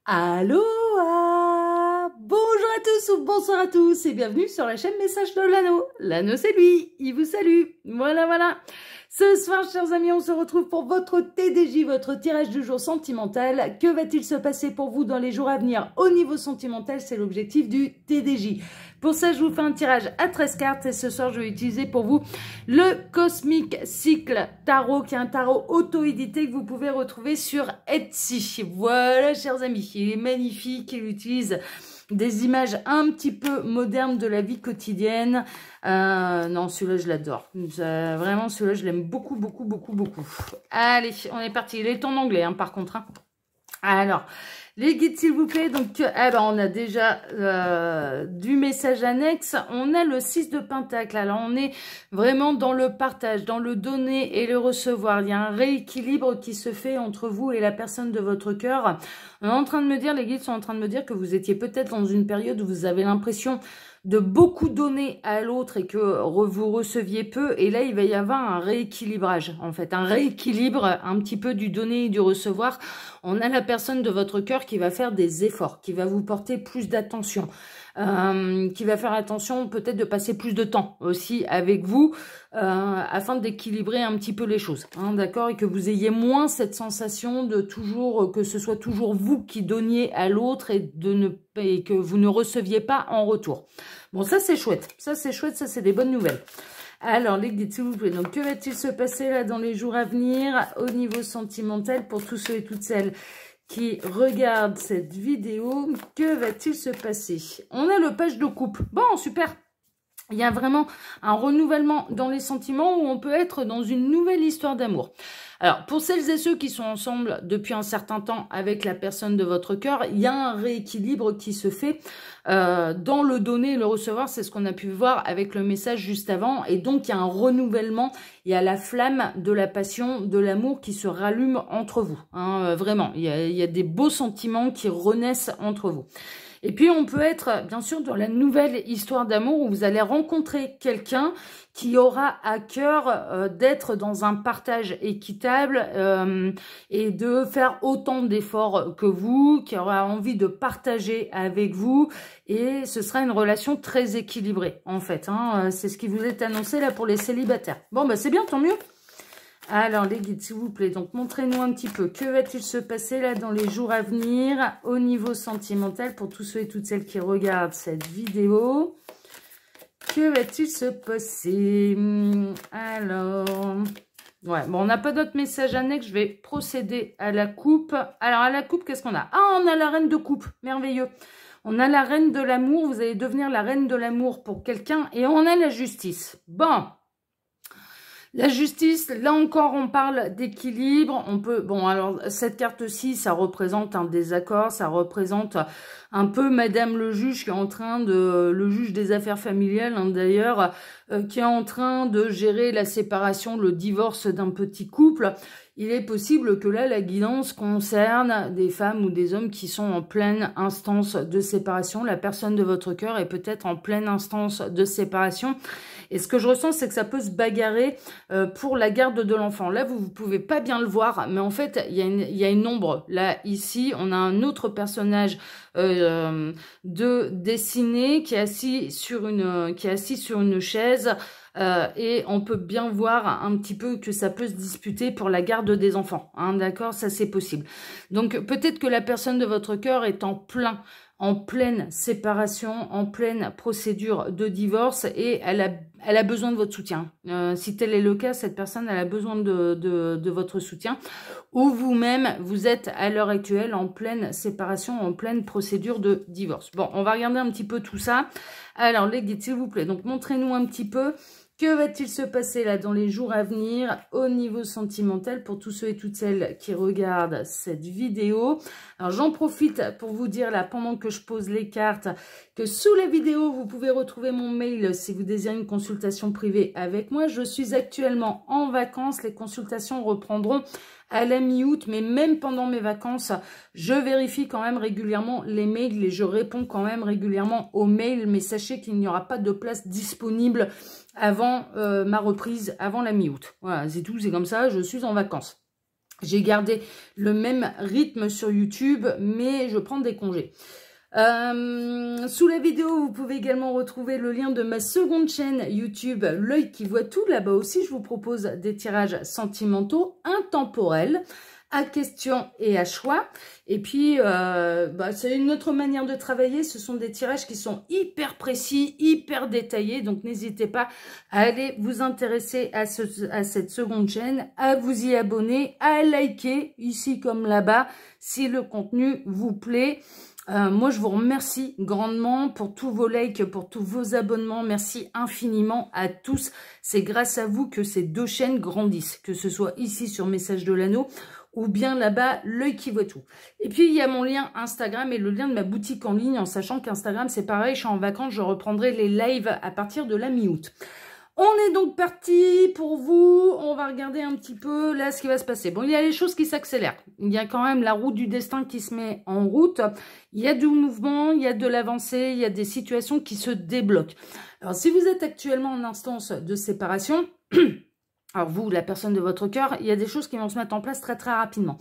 Allô, bonjour à tous ou bonsoir à tous et bienvenue sur la chaîne Message de l'Anneau. L'Anneau c'est lui, il vous salue. Voilà. Ce soir, chers amis, on se retrouve pour votre TDJ, votre tirage du jour sentimental. Que va-t-il se passer pour vous dans les jours à venir au niveau sentimental? C'est l'objectif du TDJ. Pour ça, je vous fais un tirage à 13 cartes et ce soir, je vais utiliser pour vous le Cosmic Cycle Tarot, qui est un tarot auto-édité que vous pouvez retrouver sur Etsy. Voilà, chers amis, il est magnifique, il utilise des images un petit peu modernes de la vie quotidienne. Non, celui-là, je l'adore. Vraiment, celui-là, je l'aime beaucoup. Allez, on est parti. Il est en anglais, hein, par contre. Hein. Alors, les guides, s'il vous plaît. Donc, on a déjà du message annexe. On a le 6 de Pentacle. Alors, on est vraiment dans le partage, dans le donner et le recevoir. Il y a un rééquilibre qui se fait entre vous et la personne de votre cœur. On est en train de me dire, les guides sont en train de me dire que vous étiez peut-être dans une période où vous avez l'impression de beaucoup donner à l'autre et que vous receviez peu. Et là, il va y avoir un rééquilibrage, en fait. Un rééquilibre un petit peu du donner et du recevoir. On a la personne de votre cœur qui va faire des efforts, qui va vous porter plus d'attention. Qui va faire attention peut-être de passer plus de temps aussi avec vous afin d'équilibrer un petit peu les choses, hein, d'accord, et que vous ayez moins cette sensation de toujours, que ce soit toujours vous qui donniez à l'autre et que vous ne receviez pas en retour. Bon, ça c'est chouette, ça c'est des bonnes nouvelles. Alors, les guides, s'il vous plaît, donc que va-t-il se passer là dans les jours à venir au niveau sentimental pour tous ceux et toutes celles qui regardent cette vidéo? Que va-t-il se passer? On a le page de coupe. Bon, super. Il y a vraiment un renouvellement dans les sentiments où on peut être dans une nouvelle histoire d'amour. Alors, pour celles et ceux qui sont ensemble depuis un certain temps avec la personne de votre cœur, il y a un rééquilibre qui se fait dans le donner et le recevoir. C'est ce qu'on a pu voir avec le message juste avant. Et donc, il y a un renouvellement. Il y a la flamme de la passion, de l'amour qui se rallume entre vous. Hein, vraiment, il y a des beaux sentiments qui renaissent entre vous. Et puis, on peut être, bien sûr, dans la nouvelle histoire d'amour où vous allez rencontrer quelqu'un qui aura à cœur d'être dans un partage équitable et de faire autant d'efforts que vous, qui aura envie de partager avec vous. Et ce sera une relation très équilibrée, en fait. Hein. C'est ce qui vous est annoncé là pour les célibataires. Bon, bah c'est bien, tant mieux. Alors, les guides, s'il vous plaît, donc montrez-nous un petit peu. Que va-t-il se passer là dans les jours à venir au niveau sentimental pour tous ceux et toutes celles qui regardent cette vidéo? Que va-t-il se passer? Alors, ouais, bon, on n'a pas d'autre message annexe. Je vais procéder à la coupe. Alors, à la coupe, qu'est-ce qu'on a? Ah, on a la reine de coupe. Merveilleux. On a la reine de l'amour. Vous allez devenir la reine de l'amour pour quelqu'un. Et on a la justice. Bon. La justice, là encore, on parle d'équilibre. On peut, bon, alors cette carte-ci, ça représente un désaccord, ça représente un peu Madame le juge qui est en train de, le juge des affaires familiales, hein, d'ailleurs, qui est en train de gérer la séparation, le divorce d'un petit couple. Il est possible que là, la guidance concerne des femmes ou des hommes qui sont en pleine instance de séparation. La personne de votre cœur est peut-être en pleine instance de séparation. Et ce que je ressens, c'est que ça peut se bagarrer pour la garde de l'enfant. Là, vous ne pouvez pas bien le voir, mais en fait, il y a une ombre. Là, ici, on a un autre personnage dessiné qui est assis sur une chaise. Et on peut bien voir un petit peu que ça peut se disputer pour la garde des enfants. Hein, d'accord, ça c'est possible. Donc peut-être que la personne de votre cœur est en pleine séparation, en pleine procédure de divorce et elle a besoin de votre soutien. Si tel est le cas, cette personne elle a besoin de votre soutien. Ou vous-même, vous êtes à l'heure actuelle en pleine séparation, en pleine procédure de divorce. Bon, on va regarder un petit peu tout ça. Alors les guides, s'il vous plaît, donc montrez-nous un petit peu. Que va-t-il se passer là dans les jours à venir au niveau sentimental pour tous ceux et toutes celles qui regardent cette vidéo? Alors j'en profite pour vous dire là pendant que je pose les cartes que sous la vidéo vous pouvez retrouver mon mail si vous désirez une consultation privée avec moi. Je suis actuellement en vacances, les consultations reprendront à la mi-août, mais même pendant mes vacances, je vérifie quand même régulièrement les mails et je réponds quand même régulièrement aux mails, mais sachez qu'il n'y aura pas de place disponible avant ma reprise, avant la mi-août. Voilà, c'est tout, c'est comme ça, je suis en vacances. J'ai gardé le même rythme sur YouTube, mais je prends des congés. Sous la vidéo, vous pouvez également retrouver le lien de ma seconde chaîne YouTube, L'œil qui voit tout. Là-bas aussi, je vous propose des tirages sentimentaux, intemporels, à question et à choix. Et puis, c'est une autre manière de travailler. Ce sont des tirages qui sont hyper précis, hyper détaillés. Donc, n'hésitez pas à aller vous intéresser à cette seconde chaîne, à vous y abonner, à liker, ici comme là-bas, si le contenu vous plaît. Moi, je vous remercie grandement pour tous vos likes, pour tous vos abonnements. Merci infiniment à tous. C'est grâce à vous que ces deux chaînes grandissent, que ce soit ici sur Message de l'Anneau ou bien là-bas, L'œil qui voit tout. Et puis, il y a mon lien Instagram et le lien de ma boutique en ligne, en sachant qu'Instagram, c'est pareil, je suis en vacances, je reprendrai les lives à partir de la mi-août. On est donc parti pour vous. On va regarder un petit peu là ce qui va se passer. Bon, il y a les choses qui s'accélèrent. Il y a quand même la roue du destin qui se met en route. Il y a du mouvement, il y a de l'avancée, il y a des situations qui se débloquent. Alors, si vous êtes actuellement en instance de séparation, alors vous, la personne de votre cœur, il y a des choses qui vont se mettre en place très très rapidement.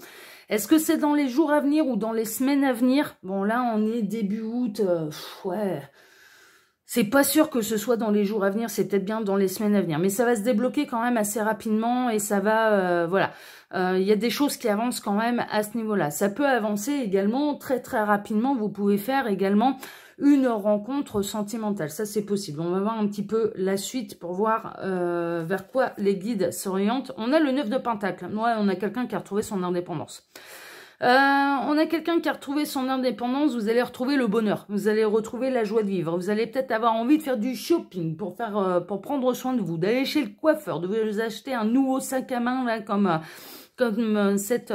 Est-ce que c'est dans les jours à venir ou dans les semaines à venir? Bon, là, on est début août. Ouais... C'est pas sûr que ce soit dans les jours à venir, c'est peut-être bien dans les semaines à venir. Mais ça va se débloquer quand même assez rapidement et ça va, voilà. Il y a des choses qui avancent quand même à ce niveau-là. Ça peut avancer également très très rapidement. Vous pouvez faire également une rencontre sentimentale. Ça, c'est possible. On va voir un petit peu la suite pour voir vers quoi les guides s'orientent. On a le 9 de Pentacle. Ouais, on a quelqu'un qui a retrouvé son indépendance. On a quelqu'un qui a retrouvé son indépendance, vous allez retrouver le bonheur, vous allez retrouver la joie de vivre, vous allez peut-être avoir envie de faire du shopping pour prendre soin de vous, d'aller chez le coiffeur, de vous acheter un nouveau sac à main là comme cette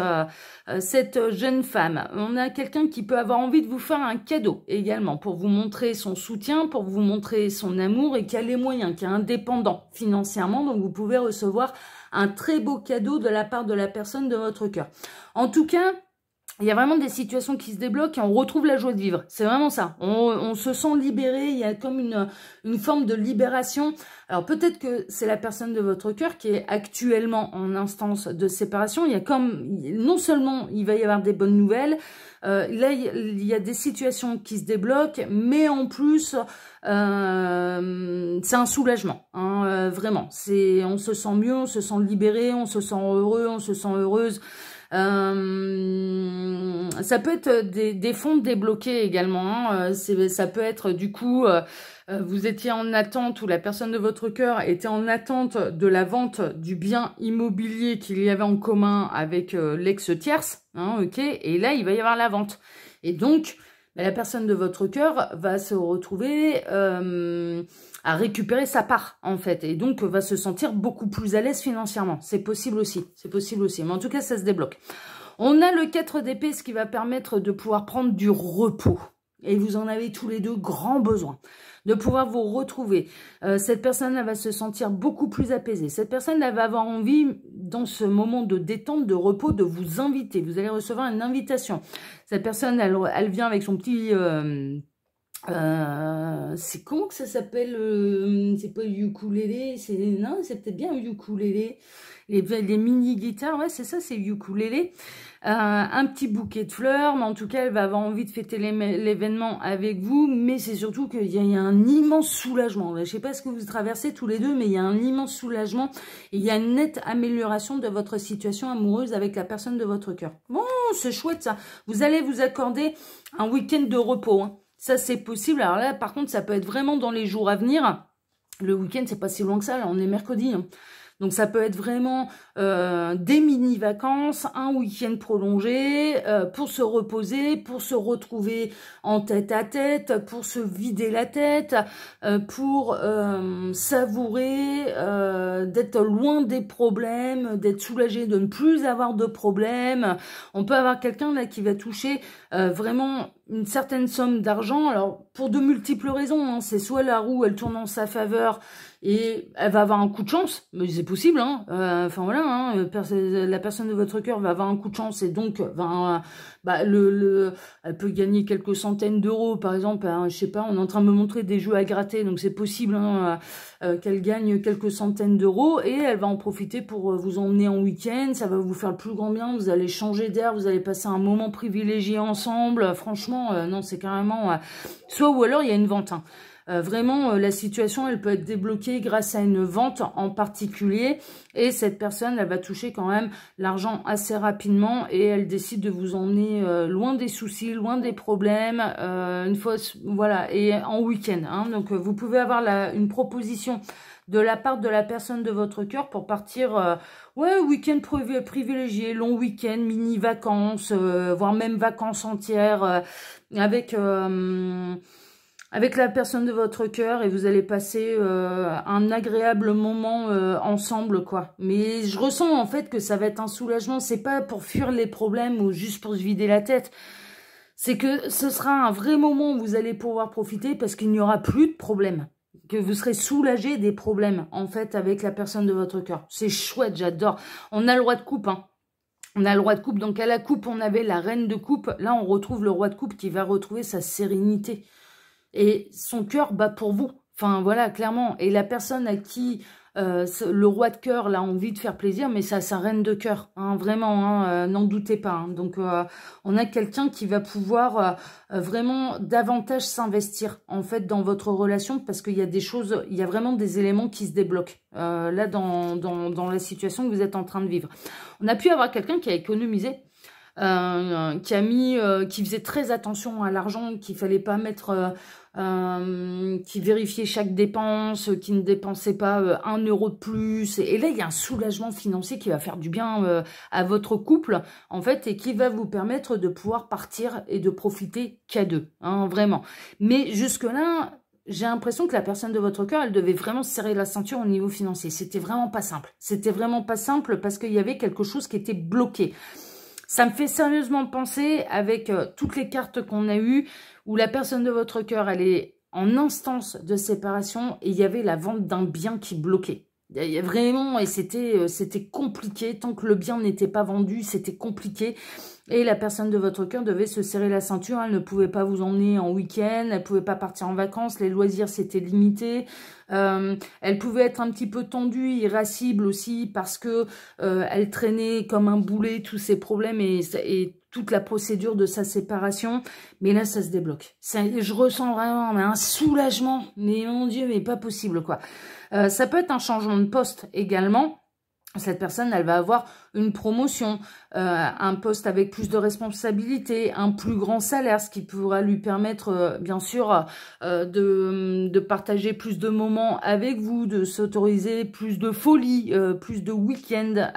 jeune femme. On a quelqu'un qui peut avoir envie de vous faire un cadeau également pour vous montrer son soutien, pour vous montrer son amour et qui a les moyens, qui est indépendant financièrement, donc vous pouvez recevoir un très beau cadeau de la part de la personne de votre cœur. En tout cas, il y a vraiment des situations qui se débloquent et on retrouve la joie de vivre. C'est vraiment ça. On se sent libéré. Il y a comme une forme de libération. Alors peut-être que c'est la personne de votre cœur qui est actuellement en instance de séparation. Il y a comme, non seulement il va y avoir des bonnes nouvelles, là il y a des situations qui se débloquent, mais en plus c'est un soulagement. Hein, vraiment. On se sent mieux, on se sent libéré, on se sent heureux, on se sent heureuse. Ça peut être des fonds débloqués également. Hein. Ça peut être du coup, vous étiez en attente ou la personne de votre cœur était en attente de la vente du bien immobilier qu'il y avait en commun avec l'ex-tierce. Hein, ok, et là, il va y avoir la vente. Et donc, la personne de votre cœur va se retrouver à récupérer sa part, en fait. Et donc, va se sentir beaucoup plus à l'aise financièrement. C'est possible aussi. C'est possible aussi. Mais en tout cas, ça se débloque. On a le 4 d'épée, ce qui va permettre de pouvoir prendre du repos. Et vous en avez tous les deux grand besoin. De pouvoir vous retrouver. Cette personne, elle va se sentir beaucoup plus apaisée. Cette personne, elle va avoir envie, dans ce moment de détente, de repos, de vous inviter. Vous allez recevoir une invitation. Cette personne, elle vient avec son petit... c'est comment que ça s'appelle? C'est pas le ukulélé, non, c'est peut-être bien le ukulélé. Les mini-guitares, ouais, c'est ça, c'est ukulélé. Un petit bouquet de fleurs, mais en tout cas, elle va avoir envie de fêter l'événement avec vous, mais c'est surtout qu'il y a un immense soulagement. Je sais pas ce que vous traversez tous les deux, mais il y a un immense soulagement. Et il y a une nette amélioration de votre situation amoureuse avec la personne de votre cœur. Bon, c'est chouette ça. Vous allez vous accorder un week-end de repos, hein. Ça, c'est possible. Alors là, par contre, ça peut être vraiment dans les jours à venir. Le week-end, c'est pas si loin que ça. Là, on est mercredi. Hein. Donc, ça peut être vraiment des mini-vacances, un week-end prolongé pour se reposer, pour se retrouver en tête-à-tête, pour se vider la tête, pour savourer, d'être loin des problèmes, d'être soulagé de ne plus avoir de problèmes. On peut avoir quelqu'un là qui va toucher vraiment une certaine somme d'argent. Alors, pour de multiples raisons, hein, c'est soit la roue, elle tourne en sa faveur et elle va avoir un coup de chance, mais c'est possible, hein. Enfin voilà, hein, la personne de votre cœur va avoir un coup de chance et donc elle peut gagner quelques centaines d'euros, par exemple. Hein, je sais pas, on est en train de me montrer des jeux à gratter, donc c'est possible hein, qu'elle gagne quelques centaines d'euros et elle va en profiter pour vous emmener en week-end. Ça va vous faire le plus grand bien. Vous allez changer d'air, vous allez passer un moment privilégié ensemble. Franchement, non, c'est carrément soit ou alors il y a une vente. Hein. Vraiment, la situation, elle peut être débloquée grâce à une vente en particulier. Et cette personne, elle va toucher quand même l'argent assez rapidement et elle décide de vous emmener loin des soucis, loin des problèmes, une fois, voilà, et en week-end. Hein. Donc, vous pouvez avoir une proposition de la part de la personne de votre cœur pour partir, ouais, week-end privilégié, long week-end, mini-vacances, voire même vacances entières, avec la personne de votre cœur et vous allez passer un agréable moment ensemble, quoi. Mais je ressens en fait que ça va être un soulagement. C'est pas pour fuir les problèmes ou juste pour se vider la tête. C'est que ce sera un vrai moment où vous allez pouvoir profiter parce qu'il n'y aura plus de problèmes. Que vous serez soulagé des problèmes, en fait, avec la personne de votre cœur. C'est chouette, j'adore. On a le roi de coupe, hein. On a le roi de coupe. Donc, à la coupe, on avait la reine de coupe. Là, on retrouve le roi de coupe qui va retrouver sa sérénité. Et son cœur bat pour vous. Enfin, voilà, clairement. Et la personne à qui le roi de cœur là, a envie de faire plaisir, mais c'est à sa reine de cœur. Hein, vraiment, hein, n'en doutez pas. Hein. Donc, on a quelqu'un qui va pouvoir vraiment davantage s'investir, en fait, dans votre relation, parce qu'il y a des choses, il y a vraiment des éléments qui se débloquent, là, dans la situation que vous êtes en train de vivre. On a pu avoir quelqu'un qui a économisé, qui faisait très attention à l'argent, qu'il fallait pas mettre, qui vérifiait chaque dépense, qui ne dépensait pas 1 euro de plus. Et là, il y a un soulagement financier qui va faire du bien à votre couple, en fait, et qui va vous permettre de pouvoir partir et de profiter qu'à deux, hein, vraiment. Mais jusque-là, j'ai l'impression que la personne de votre cœur, elle devait vraiment se serrer la ceinture au niveau financier. C'était vraiment pas simple. C'était vraiment pas simple parce qu'il y avait quelque chose qui était bloqué. Ça me fait sérieusement penser, avec toutes les cartes qu'on a eues, où la personne de votre cœur, elle est en instance de séparation et il y avait la vente d'un bien qui bloquait. Il y a vraiment, et c'était compliqué. Tant que le bien n'était pas vendu, c'était compliqué. Et la personne de votre cœur devait se serrer la ceinture. Elle ne pouvait pas vous emmener en week-end. Elle ne pouvait pas partir en vacances. Les loisirs, c'était limité. Elle pouvait être un petit peu tendue, irascible aussi, parce que elle traînait comme un boulet tous ses problèmes et toute la procédure de sa séparation. Mais là, ça se débloque. Je ressens vraiment un soulagement. Mais mon Dieu, mais pas possible, quoi. Ça peut être un changement de poste également. Cette personne, elle va avoir une promotion, un poste avec plus de responsabilités, un plus grand salaire, ce qui pourra lui permettre, bien sûr, de partager plus de moments avec vous, de s'autoriser plus de folie, plus de week-end.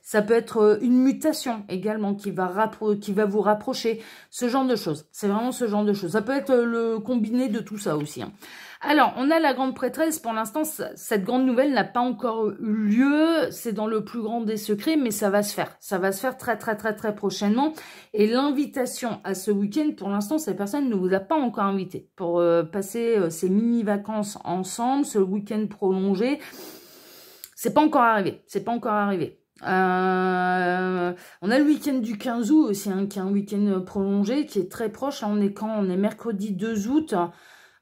Ça peut être une mutation également qui va vous rapprocher, ce genre de choses. C'est vraiment ce genre de choses. Ça peut être le combiné de tout ça aussi, hein. Alors, on a la grande prêtresse. Pour l'instant, cette grande nouvelle n'a pas encore eu lieu. C'est dans le plus grand des secrets, mais ça va se faire. Ça va se faire très, très, très, très prochainement. Et l'invitation à ce week-end, pour l'instant, cette personne ne vous a pas encore invité pour passer ces mini-vacances ensemble, ce week-end prolongé. C'est pas encore arrivé. C'est pas encore arrivé. On a le week-end du 15 août aussi, hein, qui est un week-end prolongé, qui est très proche. Là, on est mercredi 2 août.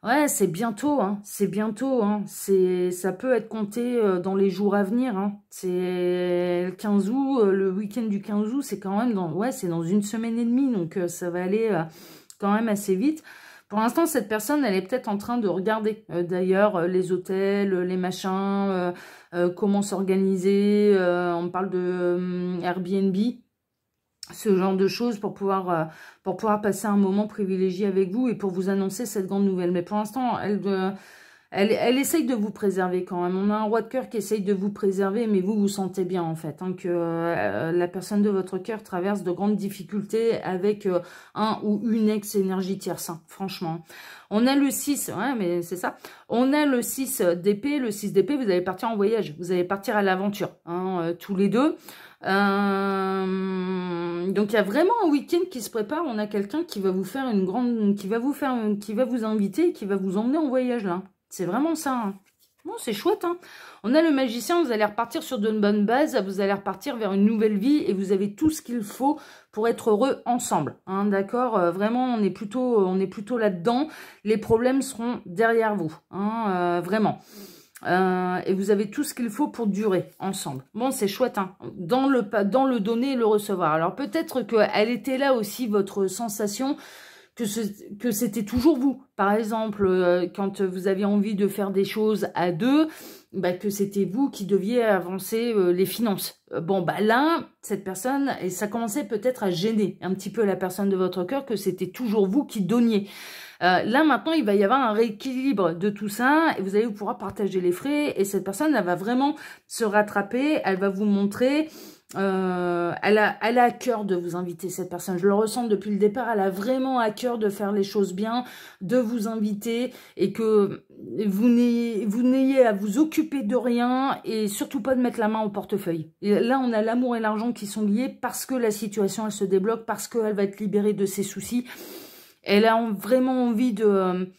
Ouais, c'est bientôt, hein. C'est bientôt, hein. Ça peut être compté dans les jours à venir, hein. C'est le 15 août, le week-end du 15 août, c'est quand même c'est dans 1 semaine et demie, donc ça va aller quand même assez vite. Pour l'instant, cette personne, elle est peut-être en train de regarder, d'ailleurs, les hôtels, les machins, comment s'organiser. On parle de Airbnb. Ce genre de choses pour pouvoir passer un moment privilégié avec vous et pour vous annoncer cette grande nouvelle. Mais pour l'instant, Elle essaye de vous préserver quand même. On a un roi de cœur qui essaye de vous préserver, mais vous sentez bien en fait hein, que la personne de votre cœur traverse de grandes difficultés avec un ou une ex-énergie tierce, hein, franchement. On a le 6, ouais, mais c'est ça. On a le 6 d'épée. Le 6 d'épée, vous allez partir en voyage. Vous allez partir à l'aventure, hein, tous les deux. Donc, il y a vraiment un week-end qui se prépare. On a quelqu'un qui va vous faire une grande... qui va vous inviter, qui va vous emmener en voyage, là. C'est vraiment ça, hein. Bon, c'est chouette, hein. On a le magicien, vous allez repartir sur de bonnes bases, vous allez repartir vers une nouvelle vie et vous avez tout ce qu'il faut pour être heureux ensemble, hein, d'accord. Vraiment, on est plutôt là-dedans. Les problèmes seront derrière vous, hein, vraiment. Et vous avez tout ce qu'il faut pour durer ensemble. Bon, c'est chouette, hein, dans le donner et le recevoir. Alors, peut-être qu'elle était là aussi, votre sensation que c'était toujours vous. Par exemple, quand vous aviez envie de faire des choses à deux, bah, que c'était vous qui deviez avancer les finances. Bon, bah là, cette personne, et ça commençait peut-être à gêner un petit peu la personne de votre cœur, que c'était toujours vous qui donniez. Là, maintenant, il va y avoir un rééquilibre de tout ça, et vous allez pouvoir partager les frais, et cette personne, elle va vraiment se rattraper, elle va vous montrer... elle a à cœur de vous inviter, cette personne. Je le ressens depuis le départ. Elle a vraiment à cœur de faire les choses bien, de vous inviter et que vous n'ayez à vous occuper de rien et surtout pas de mettre la main au portefeuille. Et là, on a l'amour et l'argent qui sont liés parce que la situation, elle se débloque, parce qu'elle va être libérée de ses soucis. Elle a vraiment envie de...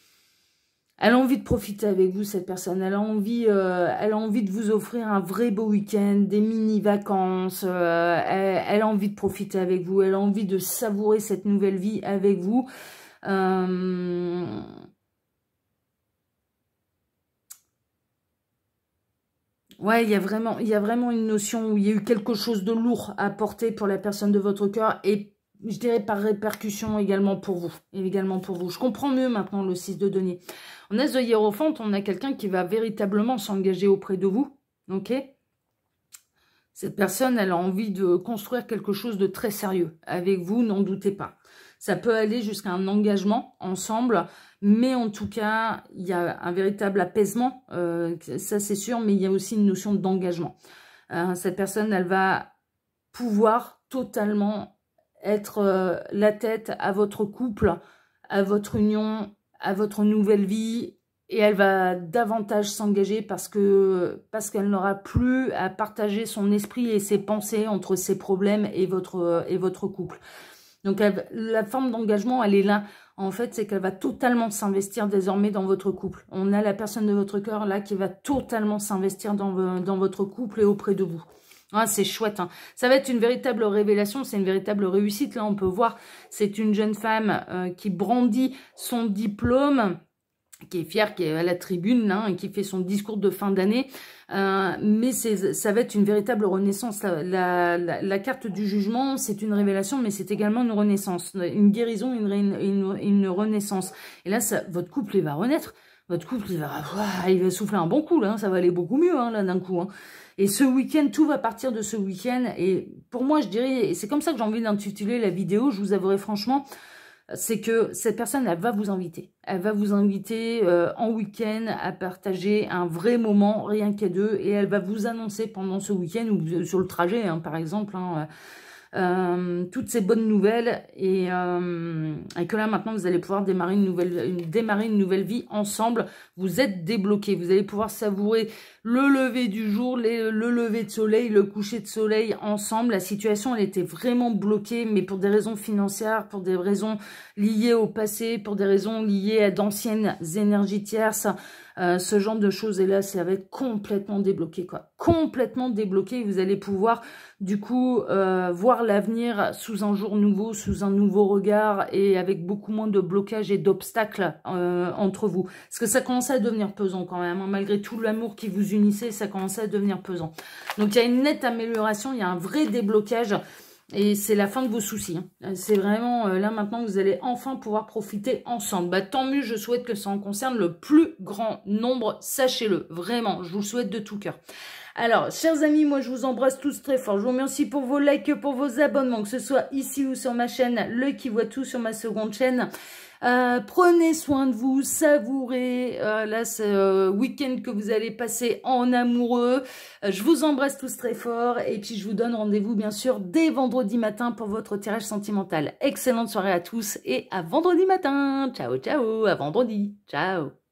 Elle a envie de profiter avec vous, cette personne. Elle a envie de vous offrir un vrai beau week-end, des mini-vacances. Elle a envie de profiter avec vous. Elle a envie de savourer cette nouvelle vie avec vous. Ouais, il y a vraiment une notion où il y a eu quelque chose de lourd à porter pour la personne de votre cœur et je dirais par répercussion également pour vous. Je comprends mieux maintenant le 6 de denier. On a The Hierophant, on a quelqu'un qui va véritablement s'engager auprès de vous. Ok ? Cette personne, elle a envie de construire quelque chose de très sérieux avec vous, n'en doutez pas. Ça peut aller jusqu'à un engagement ensemble, mais en tout cas, il y a un véritable apaisement, ça c'est sûr, mais il y a aussi une notion d'engagement. Cette personne, elle va pouvoir totalement être la tête à votre couple, à votre union, à votre nouvelle vie, et elle va davantage s'engager parce qu'elle n'aura plus à partager son esprit et ses pensées entre ses problèmes et votre couple. Donc la forme d'engagement, elle est là. En fait, c'est qu'elle va totalement s'investir désormais dans votre couple. On a la personne de votre cœur là qui va totalement s'investir dans votre couple et auprès de vous. Ah, c'est chouette, hein. Ça va être une véritable révélation, c'est une véritable réussite. Là, on peut voir, c'est une jeune femme qui brandit son diplôme, qui est fière, qui est à la tribune, hein, et qui fait son discours de fin d'année. Mais ça va être une véritable renaissance. La carte du jugement, c'est une révélation, mais c'est également une renaissance. Une guérison, une renaissance. Et là, votre couple, il va renaître. Votre couple, il va souffler un bon coup, là. Ça va aller beaucoup mieux, hein, là, d'un coup. Hein. Et ce week-end, tout va partir de ce week-end. Et pour moi, je dirais, et c'est comme ça que j'ai envie d'intituler la vidéo, je vous avouerai franchement, c'est que cette personne, elle va vous inviter. Elle va vous inviter en week-end à partager un vrai moment, rien qu'à deux. Et elle va vous annoncer pendant ce week-end ou sur le trajet, hein, par exemple, hein, toutes ces bonnes nouvelles. Et que là, maintenant, vous allez pouvoir démarrer une nouvelle vie ensemble. Vous êtes débloqués. Vous allez pouvoir savourer le lever du jour, le lever de soleil, le coucher de soleil ensemble. La situation, elle était vraiment bloquée, mais pour des raisons financières, pour des raisons liées au passé, pour des raisons liées à d'anciennes énergies tierces, ce genre de choses. Et là, ça va être complètement débloqué, quoi. Complètement débloqué. Vous allez pouvoir, du coup, voir l'avenir sous un jour nouveau, sous un nouveau regard et avec beaucoup moins de blocages et d'obstacles entre vous. Parce que ça commence à devenir pesant quand même, hein. Malgré tout l'amour qui vous unissait, ça commençait à devenir pesant. Donc, il y a une nette amélioration, il y a un vrai déblocage. Et c'est la fin de vos soucis. Hein. C'est vraiment, là maintenant, vous allez enfin pouvoir profiter ensemble. Bah, tant mieux, je souhaite que ça en concerne le plus grand nombre. Sachez-le, vraiment, je vous le souhaite de tout cœur. Alors, chers amis, moi je vous embrasse tous très fort. Je vous remercie pour vos likes, pour vos abonnements, que ce soit ici ou sur ma chaîne, le qui voit tout sur ma seconde chaîne. Prenez soin de vous, savourez là ce week-end que vous allez passer en amoureux. Je vous embrasse tous très fort et puis je vous donne rendez-vous bien sûr dès vendredi matin pour votre tirage sentimental. Excellente soirée à tous et à vendredi matin. Ciao, ciao, à vendredi. Ciao.